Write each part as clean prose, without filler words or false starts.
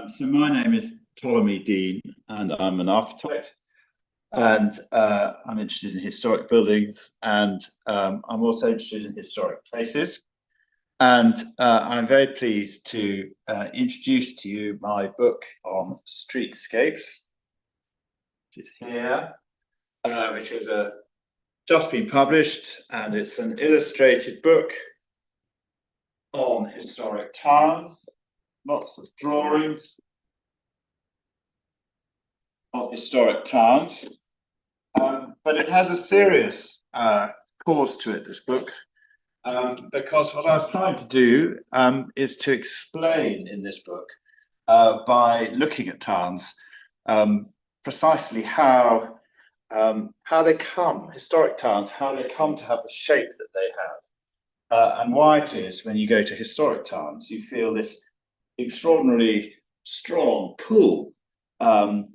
So my name is Ptolemy Dean, and I'm an architect, and I'm interested in historic buildings, and I'm also interested in historic places. And I'm very pleased to introduce to you my book on streetscapes, which is here, which is just been published, and it's an illustrated book on historic towns, lots of drawings of historic towns. But it has a serious cause to it, this book, because what I was trying to do is to explain in this book, by looking at towns, precisely how they come, historic towns, how they come to have the shape that they have, and why it is when you go to historic towns, you feel this extraordinarily strong pull, an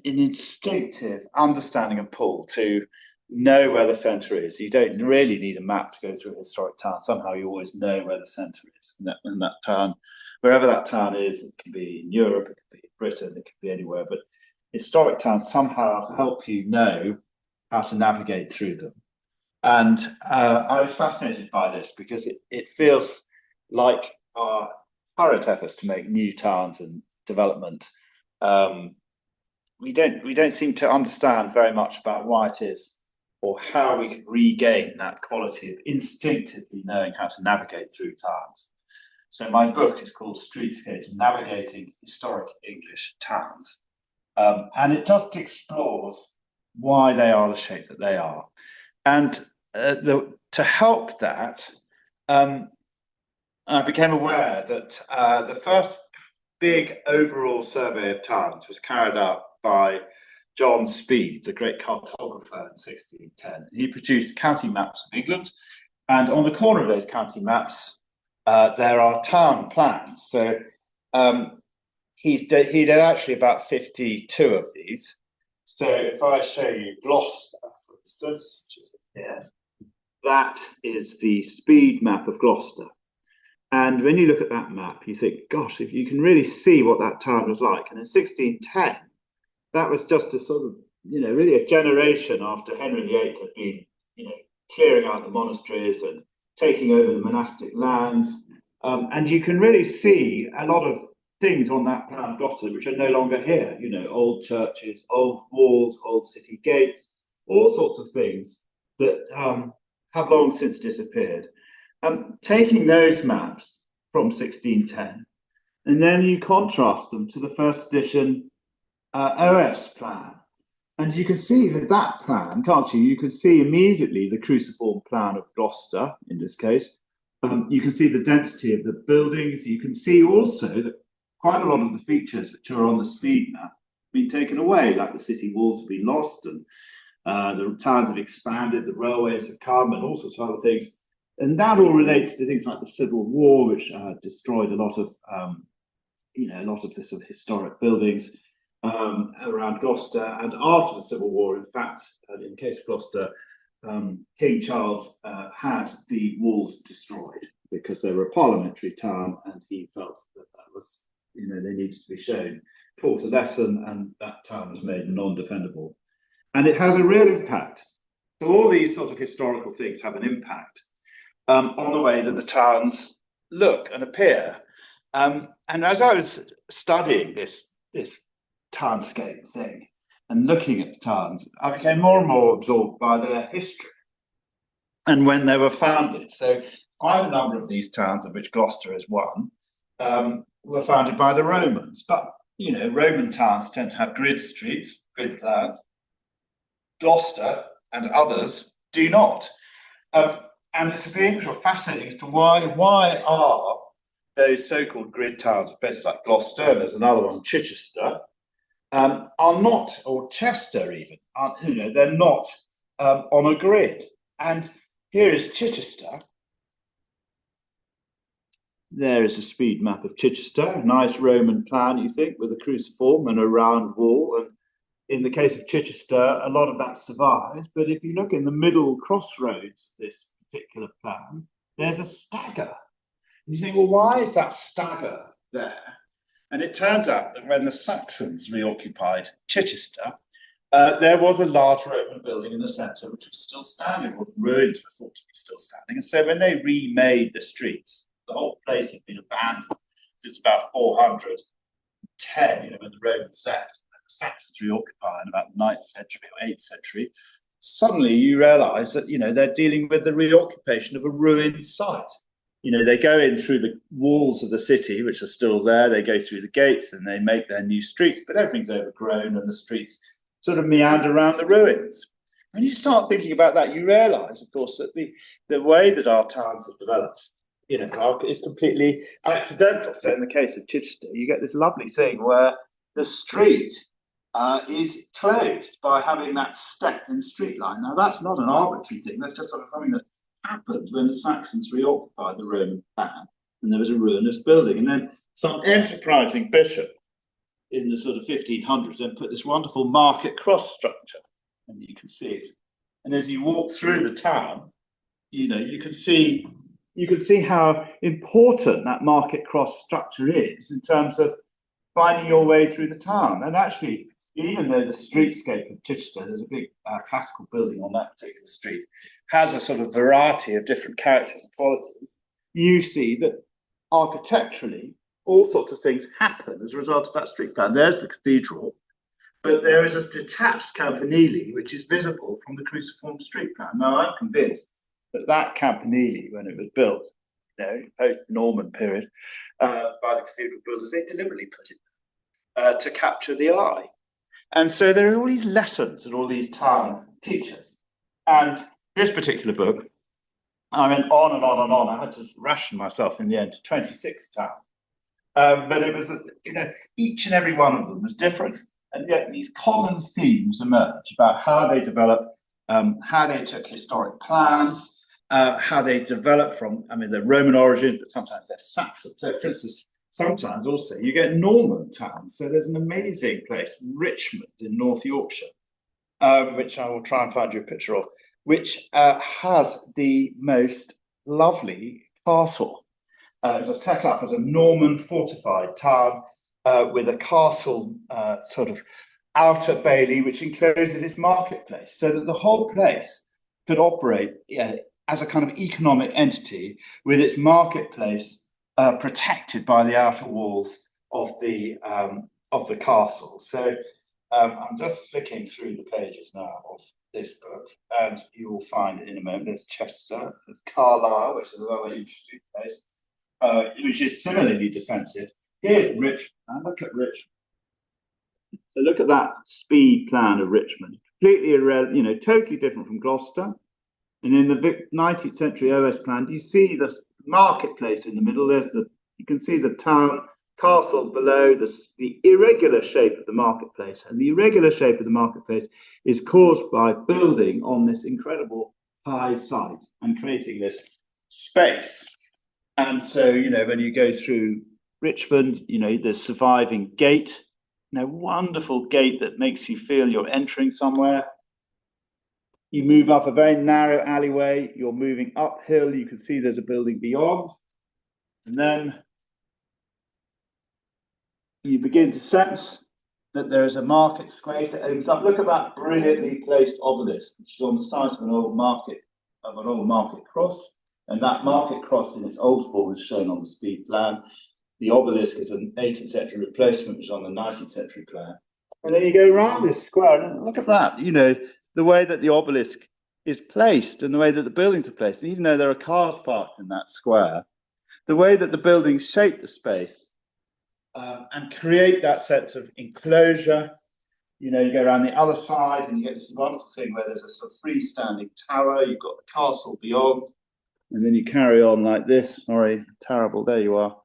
instinctive understanding and pull to know where the centre is. You don't really need a map to go through a historic town. Somehow you always know where the centre is in that town, wherever that town is. It can be in Europe, it can be in Britain, it can be anywhere. But historic towns somehow help you know how to navigate through them. And I was fascinated by this because it feels like our current efforts to make new towns and development, we don't seem to understand very much about why it is or how we can regain that quality of instinctively knowing how to navigate through towns. So my book is called Streetscapes: Navigating Historic English Towns. And it just explores why they are the shape that they are. And to help that, I became aware that the first big overall survey of towns was carried out by John Speed, the great cartographer, in 1610. He produced county maps of England, and on the corner of those county maps, there are town plans. So he did actually about 52 of these. So if I show you Gloucester, for instance, which is here, that is the Speed map of Gloucester. And when you look at that map, you think, gosh, if you can really see what that town was like. And in 1610, that was just a sort of, really a generation after Henry VIII had been, clearing out the monasteries and taking over the monastic lands. And you can really see a lot of things on that plan of Gloucester which are no longer here. Old churches, old walls, old city gates, all sorts of things that have long since disappeared. Taking those maps from 1610, and then you contrast them to the first edition OS plan. And you can see with that plan, can't you? You can see immediately the cruciform plan of Gloucester, in this case. You can see the density of the buildings. You can see also that quite a lot of the features which are on the Speed map have been taken away, like the city walls have been lost, and the towns have expanded, the railways have come, and all sorts of other things. And that all relates to things like the Civil War, which destroyed a lot of the sort of historic buildings around Gloucester. And after the Civil War, in fact, in the case of Gloucester, King Charles had the walls destroyed because they were a parliamentary town, and he felt that was, they needed to be shown, taught a lesson, and that town was made non-defendable. And it has a real impact. So all these sort of historical things have an impact on the way that the towns look and appear. And as I was studying this townscape thing and looking at the towns, I became more and more absorbed by their history and when they were founded. So quite a number of these towns, of which Gloucester is one, were founded by the Romans. But, Roman towns tend to have grid streets, grid plans. Gloucester and others do not. And it's being fascinating as to why are those so-called grid towns, places like Gloucester, and there's another one, Chichester, are not, or Chester even, they're not on a grid. And here is Chichester. There is a Speed map of Chichester, a nice Roman plan, you think, with a cruciform and a round wall. And in the case of Chichester, a lot of that survives. But if you look in the middle crossroads, this particular plan, there's a stagger. And you think, well, why is that stagger there? And it turns out that when the Saxons reoccupied Chichester, there was a large Roman building in the centre which was still standing, or the ruins were thought to be still standing. And so when they remade the streets, the whole place had been abandoned. It's about 410, when the Romans left, and the Saxons reoccupy in about the 9th century or 8th century. Suddenly you realise that, they're dealing with the reoccupation of a ruined site. They go in through the walls of the city, which are still there. They go through the gates and they make their new streets, but everything's overgrown and the streets sort of meander around the ruins. When you start thinking about that, you realise, of course, that the way that our towns have developed, is completely accidental. So in the case of Chichester, you get this lovely thing where the street is closed by having that step in the street line. Now, that's not an arbitrary thing. That's just sort of something that happened when the Saxons reoccupied the Roman town, and there was a ruinous building. And then some enterprising bishop in the sort of 1500s then put this wonderful market cross structure, and you can see it. And as you walk through the town, you can see how important that market cross structure is in terms of finding your way through the town. And actually, even though the streetscape of Chichester, there's a big classical building on that particular street, has a sort of variety of different characters and qualities, you see that architecturally, all sorts of things happen as a result of that street plan. There's the cathedral, but there is a detached campanile which is visible from the cruciform street plan. Now, I'm convinced that campanile, when it was built, post-Norman period, by the cathedral builders, they deliberately put it to capture the eye. And so there are all these lessons that all these towns teach us. And this particular book, I went on and on and on. I had to ration myself in the end to 26 towns. But it was, each and every one of them was different. And yet these common themes emerge about how they developed, how they took historic plans, how they developed from, they're Roman origins, but sometimes they're Saxon. So, for instance, sometimes also you get Norman towns. So there's an amazing place, Richmond in North Yorkshire, which I will try and find you a picture of, which has the most lovely castle. It's set up as a Norman fortified town with a castle sort of outer bailey, which encloses its marketplace, so that the whole place could operate as a kind of economic entity with its marketplace protected by the outer walls of the castle. So I'm just flicking through the pages now of this book, and you will find it in a moment. There's Chester, there's Carlisle, which is another interesting place, which is similarly defensive. Here's Richmond. Now look at Richmond. So look at that speed plan of Richmond. Completely totally different from Gloucester. And in the 19th century OS plan, you see the marketplace in the middle. You can see the town castle below, the irregular shape of the marketplace. And the irregular shape of the marketplace is caused by building on this incredible high site and creating this space. And so, when you go through Richmond, the surviving gate, wonderful gate that makes you feel you're entering somewhere. You move up a very narrow alleyway, you're moving uphill, you can see there's a building beyond. And then you begin to sense that there is a market space that opens up. Look at that brilliantly placed obelisk, which is on the site of an old market cross. And that market cross in its old form is shown on the speed plan. The obelisk is an 18th century replacement, which is on the 19th century plan. And then you go around this square, and look at that, the way that the obelisk is placed and the way that the buildings are placed. And even though there are cars parked in that square, the way that the buildings shape the space and create that sense of enclosure. You go around the other side and you get this wonderful thing where there's a sort of freestanding tower, you've got the castle beyond, and then you carry on like this. Sorry, terrible, there you are.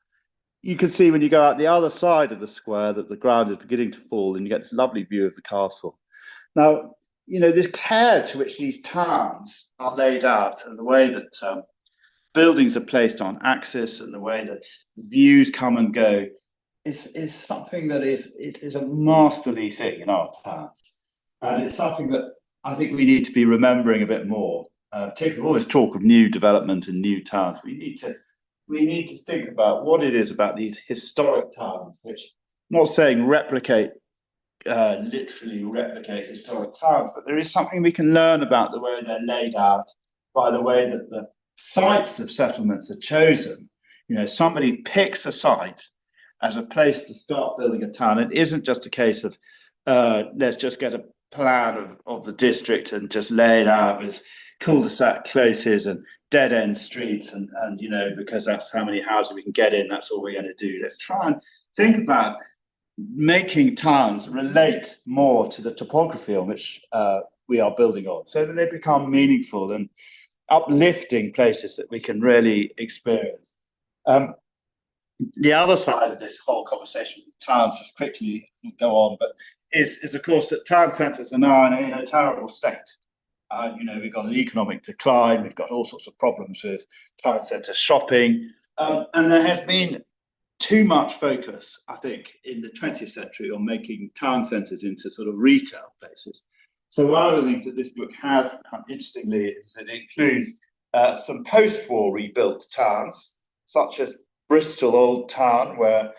You can see when you go out the other side of the square that the ground is beginning to fall and you get this lovely view of the castle. Now, this care to which these towns are laid out and the way that buildings are placed on axis and the way that views come and go is something that is a masterly thing in our towns. And it's something that I think we need to be remembering a bit more, particularly all this talk of new development and new towns. We need to think about what it is about these historic towns which not saying replicate, literally replicate historic towns, but there is something we can learn about the way they're laid out by the way that the sites of settlements are chosen. Somebody picks a site as a place to start building a town. It isn't just a case of let's just get a plan of the district and just lay it out with cul-de-sac closes and dead-end streets and because that's how many houses we can get in, that's all we're going to do. Let's try and think about making towns relate more to the topography on which we are building on, so that they become meaningful and uplifting places that we can really experience. The other side of this whole conversation with towns, just quickly go on, but is of course that town centres are now in a terrible state. We've got an economic decline, we've got all sorts of problems with town centre shopping, and there has been too much focus, I think, in the 20th century on making town centres into sort of retail places. So one of the things that this book has, interestingly, is that it includes some post-war rebuilt towns, such as Bristol Old Town, where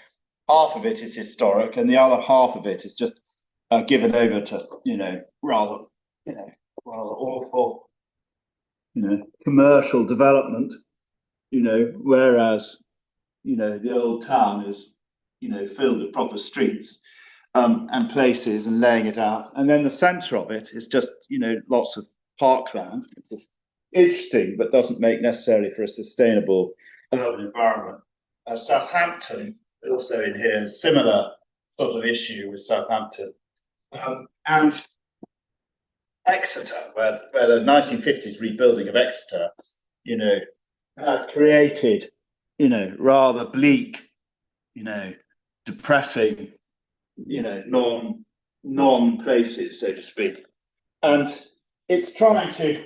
half of it is historic and the other half of it is just given over to, rather awful, commercial development, whereas, the old town is, filled with proper streets and places and laying it out. And then the centre of it is just, lots of parkland, which is interesting, but doesn't make necessarily for a sustainable urban environment. Southampton, also in here, a similar sort of issue with Southampton. And Exeter, where the 1950s rebuilding of Exeter, had created, rather bleak, depressing, non places, so to speak. And it's trying to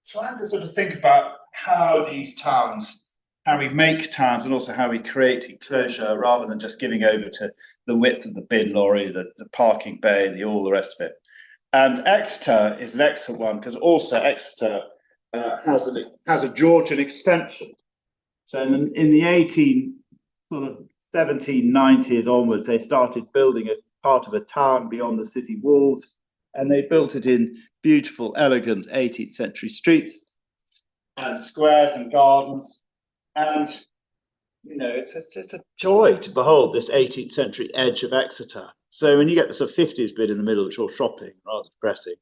sort of think about how these towns, how we make towns, and also how we create enclosure rather than just giving over to the width of the bin lorry, the parking bay, all the rest of it. And Exeter is an excellent one because also Exeter has a Georgian extension. So in the 1790s onwards, they started building a part of a town beyond the city walls, and they built it in beautiful, elegant 18th century streets and squares and gardens. And, it's a joy to behold this 18th century edge of Exeter. So when you get the sort of 50s bit in the middle, which is all shopping, rather depressing,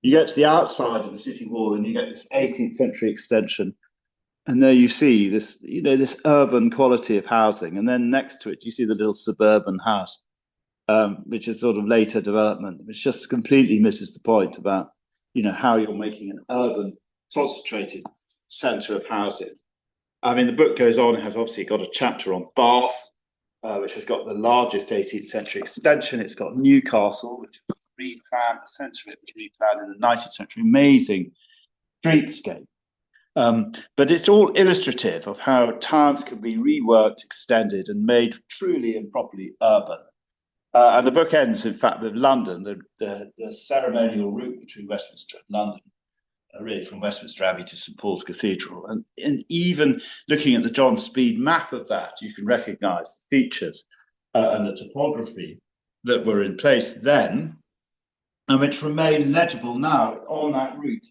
you get to the outside of the city wall and you get this 18th century extension. And there you see this, this urban quality of housing. And then next to it, you see the little suburban house, which is sort of later development, which just completely misses the point about, how you're making an urban, concentrated centre of housing. I mean, the book goes on, it has obviously got a chapter on Bath, which has got the largest 18th century extension. It's got Newcastle, which was replanned, the centre of it was replanned in the 19th century. Amazing streetscape. But it's all illustrative of how towns can be reworked, extended, and made truly and properly urban. And the book ends, in fact, with London, the ceremonial route between Westminster and London, really from Westminster Abbey to St Paul's Cathedral. And even looking at the John Speed map of that, you can recognise the features and the topography that were in place then, and which remain legible now on that route.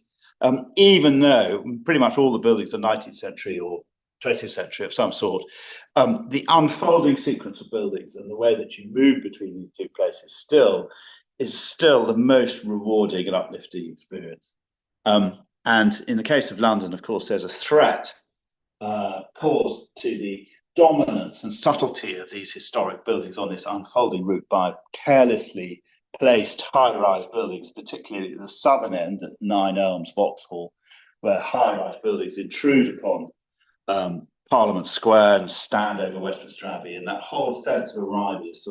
Even though pretty much all the buildings are 19th century or 20th century of some sort, the unfolding sequence of buildings and the way that you move between these two places is still the most rewarding and uplifting experience. And in the case of London, of course, there's a threat caused to the dominance and subtlety of these historic buildings on this unfolding route by carelessly placed high-rise buildings, particularly at the southern end at 9 Elms, Vauxhall, where high-rise buildings intrude upon Parliament Square and stand over Westminster Abbey, and that whole sense of arrival is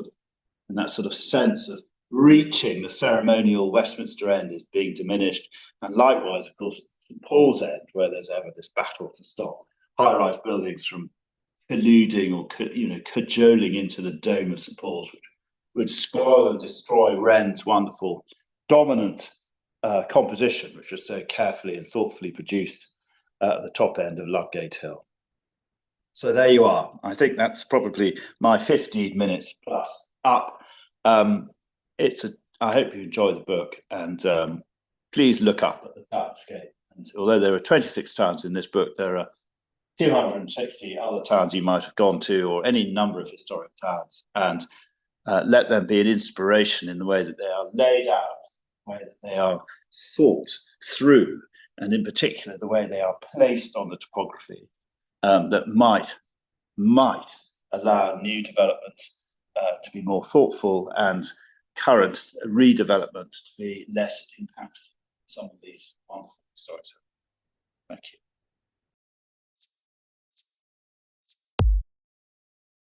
and that sort of sense of reaching the ceremonial Westminster end is being diminished. And likewise, of course, St Paul's end, where there's ever this battle to stop high-rise buildings from colluding or cajoling into the dome of St Paul's, which would spoil and destroy Wren's wonderful dominant composition, which was so carefully and thoughtfully produced at the top end of Ludgate Hill. So there you are. I think that's probably my 15 minutes plus up. I hope you enjoy the book, and please look up at the townscape. And although there are 26 towns in this book, there are 260 other towns you might have gone to, or any number of historic towns, and let them be an inspiration in the way that they are laid out, the way that they are thought through, and in particular the way they are placed on the topography, that might allow new development to be more thoughtful, and current redevelopment to be less impactful. Some of these wonderful stories. Thank you.